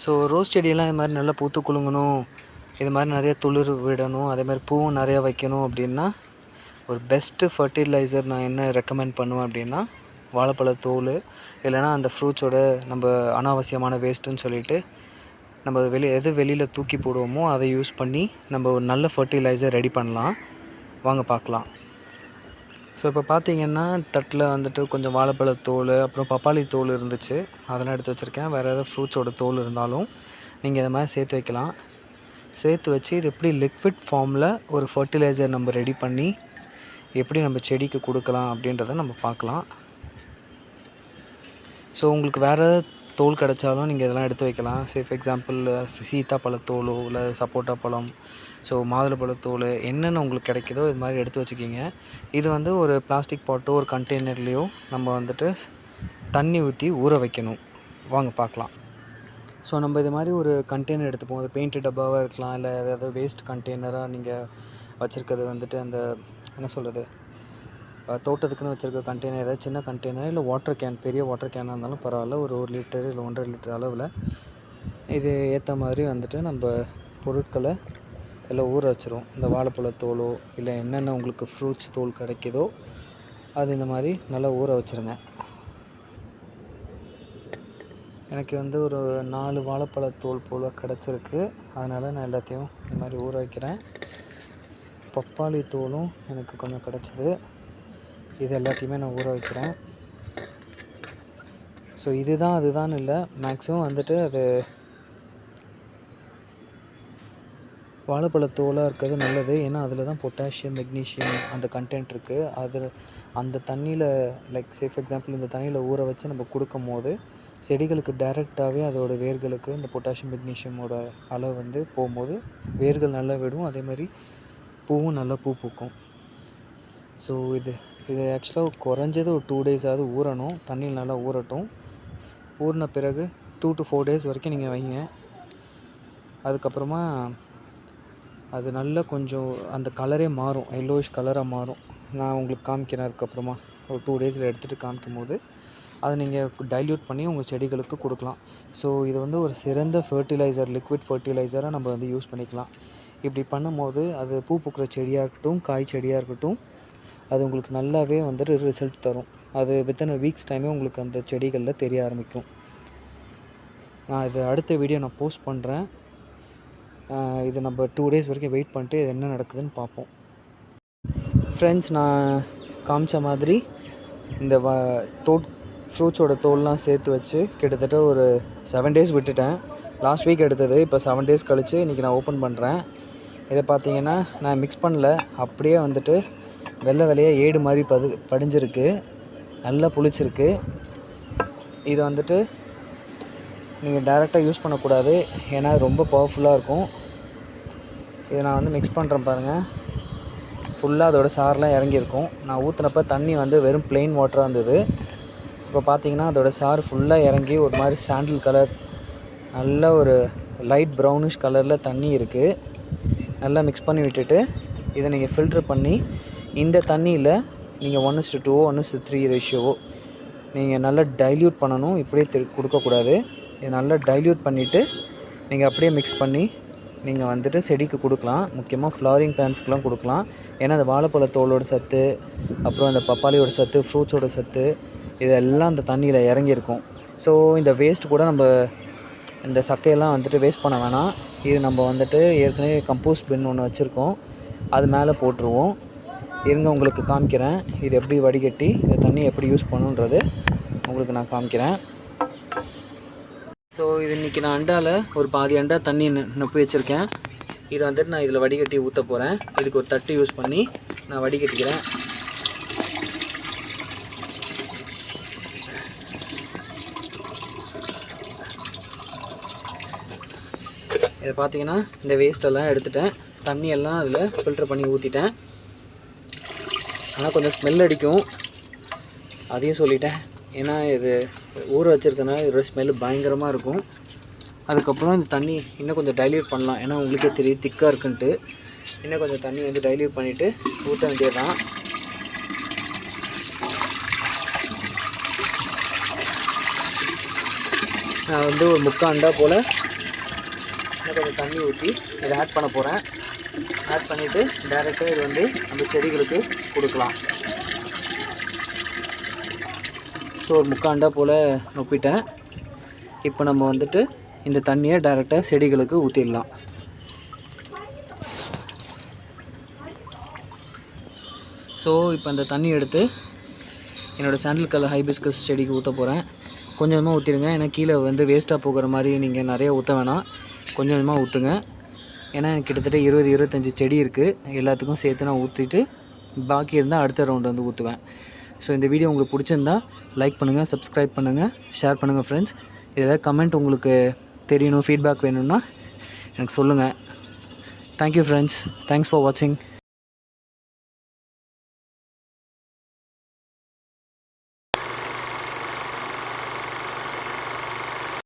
So rose செடியெல்லாம் இது மாதிரி நல்லா பூத்து குலுங்கணும், இது மாதிரி நிறைய துளிர் விடணும், அதே மாதிரி பூவும் நிறையா வைக்கணும் அப்படின்னா ஒரு பெஸ்ட்டு ஃபர்டிலைசர் நான் என்ன ரெக்கமெண்ட் பண்ணுவேன் அப்படின்னா வாழைப்பழத்தோல், இல்லைனா அந்த ஃப்ரூட்ஸோட நம்ம அனாவசியமான வேஸ்ட்டுன்னு சொல்லிவிட்டு நம்ம வெளியில் தூக்கி போடுவோமோ அதை யூஸ் பண்ணி நம்ம ஒரு நல்ல ஃபர்டிலைசர் ரெடி பண்ணலாம். வாங்க பார்க்கலாம். ஸோ இப்போ பார்த்தீங்கன்னா தட்டில் வந்துட்டு கொஞ்சம் வாழைப்பழத்தோல், அப்புறம் பப்பாளி தோல் இருந்துச்சு, அதெல்லாம் எடுத்து வச்சுருக்கேன். வேறு ஏதாவது ஃப்ரூட்ஸோட தோல் இருந்தாலும் நீங்கள் இதை மாதிரி சேர்த்து வைக்கலாம். சேர்த்து வச்சு இது எப்படி லிக்விட் ஃபார்மில் ஒரு ஃபர்டிலைசர் நம்ம ரெடி பண்ணி எப்படி நம்ம செடிக்கு கொடுக்கலாம் அப்படின்றத நம்ம பார்க்கலாம். ஸோ உங்களுக்கு வேறு தோல் கிடச்சாலும் நீங்கள் இதெல்லாம் எடுத்து வைக்கலாம். ஃபார் எக்ஸாம்பிள் சீத்தாப்பழத்தோலோ இல்லை சப்போட்டா பழம், ஸோ மாதுளப்பழத்தோல் என்னென்ன உங்களுக்கு கிடைக்குதோ இது மாதிரி எடுத்து வச்சுக்கிங்க. இது வந்து ஒரு பிளாஸ்டிக் பாட்டோ ஒரு கண்டெய்னர்லேயோ நம்ம வந்துட்டு தண்ணி ஊற்றி ஊற வைக்கணும். வாங்க பார்க்கலாம். ஸோ நம்ம இது மாதிரி ஒரு கண்டெய்னர் எடுத்துப்போம். அது பெயிண்ட் டப்பாவாக இருக்கலாம், இல்லை ஏதாவது வேஸ்ட் கண்டெய்னராக நீங்கள் வச்சுருக்கிறது வந்துட்டு அந்த என்ன சொல்கிறது தோட்டத்துக்குன்னு வச்சுருக்க கண்டெய்னர், ஏதாவது சின்ன கண்டெய்னர் இல்லை வாட்டர் கேன், பெரிய வாட்டர் கேனாக இருந்தாலும் பரவாயில்ல, ஒரு 1 லிட்டர் இல்லை 1.5 லிட்டர் அளவில் இது ஏற்ற மாதிரி வந்துட்டு நம்ம பொருட்களை எல்லாம் ஊற வச்சுருவோம். இந்த வாழைப்பழத்தோலோ இல்லை என்னென்ன உங்களுக்கு ஃப்ரூட்ஸ் தோல் கிடைக்குதோ அது இந்த மாதிரி நல்லா ஊற வச்சுருங்க. எனக்கு வந்து ஒரு 4 வாழைப்பழத்தோல் போல் கிடச்சிருக்கு, அதனால் நான் எல்லாத்தையும் இந்த மாதிரி ஊற வைக்கிறேன். பப்பாளி தோலும் எனக்கு கொஞ்சம் கிடச்சிது, இது எல்லாத்தையுமே நான் ஊற வைக்கிறேன். ஸோ இதுதான் அதுதான் இல்லை, மேக்ஸிமம் வந்துட்டு அது வாழைப்பழத்தோலாக இருக்கிறது நல்லது. ஏன்னா அதில் தான் பொட்டாசியம், மெக்னீஷியம் அந்த கண்டென்ட் இருக்குது. அது அந்த தண்ணியில் ஃபார் எக்ஸாம்பிள் இந்த தண்ணியில் ஊற வச்சு நம்ம கொடுக்கும் போது செடிகளுக்கு டைரெக்டாகவே அதோட வேர்களுக்கு இந்த பொட்டாசியம், மெக்னீஷியமோட அளவு வந்து போகும்போது வேர்கள் நல்லா விடும், அதேமாதிரி பூவும் நல்லா பூ பூக்கும். ஸோ இது ஆக்சுவலாக குறைஞ்சது ஒரு 2 டேஸாவது ஊறணும். தண்ணியில் நல்லா ஊறட்டும். ஊறின பிறகு 2 to 4 டேஸ் வரைக்கும் நீங்கள் வைங்க. அதுக்கப்புறமா அது நல்லா கொஞ்சம் அந்த கலரே மாறும், எல்லோயிஷ் கலராக மாறும். நான் உங்களுக்கு காமிக்கிறேன். அதுக்கப்புறமா ஒரு 2 டேஸில் எடுத்துகிட்டு காமிக்கும் போது அதை நீங்கள் டைல்யூட் பண்ணி உங்கள் செடிகளுக்கு கொடுக்கலாம். ஸோ இது வந்து ஒரு சிறந்த ஃபர்டிலைசர், லிக்விட் ஃபர்டிலைசராக நம்ம வந்து யூஸ் பண்ணிக்கலாம். இப்படி பண்ணும்போது அது பூ பூக்கிற செடியாக இருக்கட்டும், காய் செடியாக இருக்கட்டும், அது உங்களுக்கு நல்லாவே வந்துட்டு ரிசல்ட் தரும். அது வித்தின் வீக்ஸ் டைமே உங்களுக்கு அந்த செடிகளில் தெரிய ஆரம்பிக்கும். நான் இது அடுத்த வீடியோ நான் போஸ்ட் பண்ணுறேன். இது நம்ம 2 டேஸ் வரைக்கும் வெயிட் பண்ணிட்டு இது என்ன நடக்குதுன்னு பார்ப்போம். ஃப்ரெண்ட்ஸ், நான் காமிச்ச மாதிரி இந்த ஃப்ரூட்ஸோட தோல்லாம் சேர்த்து வச்சு கிட்டத்தட்ட ஒரு 7 டேஸ் விட்டுட்டேன். லாஸ்ட் வீக் எடுத்தது, இப்போ 7 டேஸ் கழித்து இன்றைக்கி நான் ஓப்பன் பண்ணுறேன். இதை பார்த்தீங்கன்னா நான் மிக்ஸ் பண்ணல, அப்படியே வந்துட்டு வெள்ளையாக ஏடு மாதிரி படிஞ்சிருக்கு, நல்லா புளிச்சிருக்கு. இது வந்துட்டு நீங்கள் டைரெக்டாக யூஸ் பண்ணக்கூடாது, ஏன்னா ரொம்ப பவர்ஃபுல்லாக இருக்கும். இதை நான் வந்து மிக்ஸ் பண்ணுறேன் பாருங்கள், ஃபுல்லாக அதோடய சாரெலாம் இறங்கியிருக்கும். நான் ஊற்றினப்போ தண்ணி வந்து வெறும் ப்ளெயின் வாட்டராக இருந்தது. இப்போ பார்த்தீங்கன்னா அதோடய சாறு ஃபுல்லாக இறங்கி ஒரு மாதிரி சாண்டில் கலர், நல்ல ஒரு லைட் ப்ரௌனிஷ் கலரில் தண்ணி இருக்குது. நல்லா மிக்ஸ் பண்ணி விட்டுட்டு இதை நீங்கள் ஃபில்ட்ரு பண்ணி இந்த தண்ணியில் நீங்கள் 1:2 1:3 ரேஷியோவோ நீங்கள் நல்லா டைல்யூட் பண்ணணும். இப்படியே கொடுக்கக்கூடாது. இதை நல்லா டைல்யூட் பண்ணிவிட்டு நீங்கள் அப்படியே மிக்ஸ் பண்ணி நீங்கள் வந்துட்டு செடிக்கு கொடுக்கலாம். முக்கியமாக ஃப்ளவரிங் பிளான்ட்ஸ்க்கெலாம் கொடுக்கலாம். ஏன்னா அந்த வாழைப்பழத்தோலோட சத்து, அப்புறம் அந்த பப்பாளியோட சத்து, ஃப்ரூட்ஸோட சத்து, இதெல்லாம் அந்த தண்ணியில் இறங்கியிருக்கும். ஸோ இந்த வேஸ்ட் கூட நம்ம இந்த சக்கையெல்லாம் வந்துட்டு வேஸ்ட் பண்ண வேணாம். இது நம்ம வந்துட்டு ஏற்கனவே கம்போஸ்ட் பின் ஒன்று வச்சுருக்கோம், அது மேலே போட்டுருவோம். இருங்க உங்களுக்கு காமிக்கிறேன், இது எப்படி வடிகட்டி இந்த தண்ணி எப்படி யூஸ் பண்ணுன்றது உங்களுக்கு நான் காமிக்கிறேன். ஸோ இது இன்றைக்கி நான் அண்டாவில் ஒரு பாதி அண்டா தண்ணி நப்பி வச்சுருக்கேன். இதை வந்துட்டு நான் இதில் வடிகட்டி ஊற்ற போகிறேன். இதுக்கு ஒரு தட்டு யூஸ் பண்ணி நான் வடிகட்டிக்கிறேன். இதை பார்த்தீங்கன்னா இந்த வேஸ்ட்டெல்லாம் எடுத்துட்டேன், தண்ணியெல்லாம் அதில் ஃபில்டர் பண்ணி ஊற்றிட்டேன். ஆனால் கொஞ்சம் ஸ்மெல் அடிக்கும், அதையும் சொல்லிட்டேன். ஏன்னா இது ஊற வச்சுருக்கனால இதோட ஸ்மெல்லு பயங்கரமாக இருக்கும். அதுக்கப்புறம் இந்த தண்ணி இன்னும் கொஞ்சம் டைல்யூட் பண்ணலாம், ஏன்னா உங்களுக்கே தெரியும் திக்காக இருக்குன்ட்டு. இன்னும் கொஞ்சம் தண்ணி வந்து டைல்யூட் பண்ணிவிட்டு ஊற்ற வேண்டியதுதான். நான் வந்து ஒரு 3/4 அண்டா போல் கொஞ்சம் தண்ணி ஊற்றி இதை ஆட் பண்ண போகிறேன். ஆட் பண்ணிவிட்டு டைரெக்டாக இது வந்து நம்ம செடிகளுக்கு கொடுக்கலாம். ஸோ ஒரு 3/4 அண்டா போல் நொப்பிட்டேன். இப்போ நம்ம வந்துட்டு இந்த தண்ணியை டைரெக்டாக செடிகளுக்கு ஊற்றிடலாம். ஸோ இப்போ இந்த தண்ணி எடுத்து என்னோடய சாண்டில் கலர் ஹைபிஸ்கஸ் செடிக்கு ஊற்ற போகிறேன். கொஞ்சமாக ஊற்றிடுங்க, ஏன்னா கீழே வந்து வேஸ்ட்டாக போகிற மாதிரி நீங்கள் நிறைய ஊற்ற வேணாம், கொஞ்சம் கொஞ்சமாக ஊற்றுங்க. ஏன்னா கிட்டத்தட்ட 20-25 செடி இருக்குது, எல்லாத்துக்கும் சேர்த்து நான் ஊற்றிட்டு பாக்கி இருந்தால் அடுத்த ரவுண்டு வந்து ஊற்றுவேன். ஸோ இந்த வீடியோ உங்களுக்கு பிடிச்சிருந்தா லைக் பண்ணுங்கள், சப்ஸ்கிரைப் பண்ணுங்கள், ஷேர் பண்ணுங்கள் ஃப்ரெண்ட்ஸ். ஏதாவது கமெண்ட் உங்களுக்கு தெரியணும், ஃபீட்பேக் வேணும்னா எனக்கு சொல்லுங்கள். தேங்க்யூ ஃப்ரெண்ட்ஸ், தேங்க்ஸ் ஃபார் வாட்சிங்.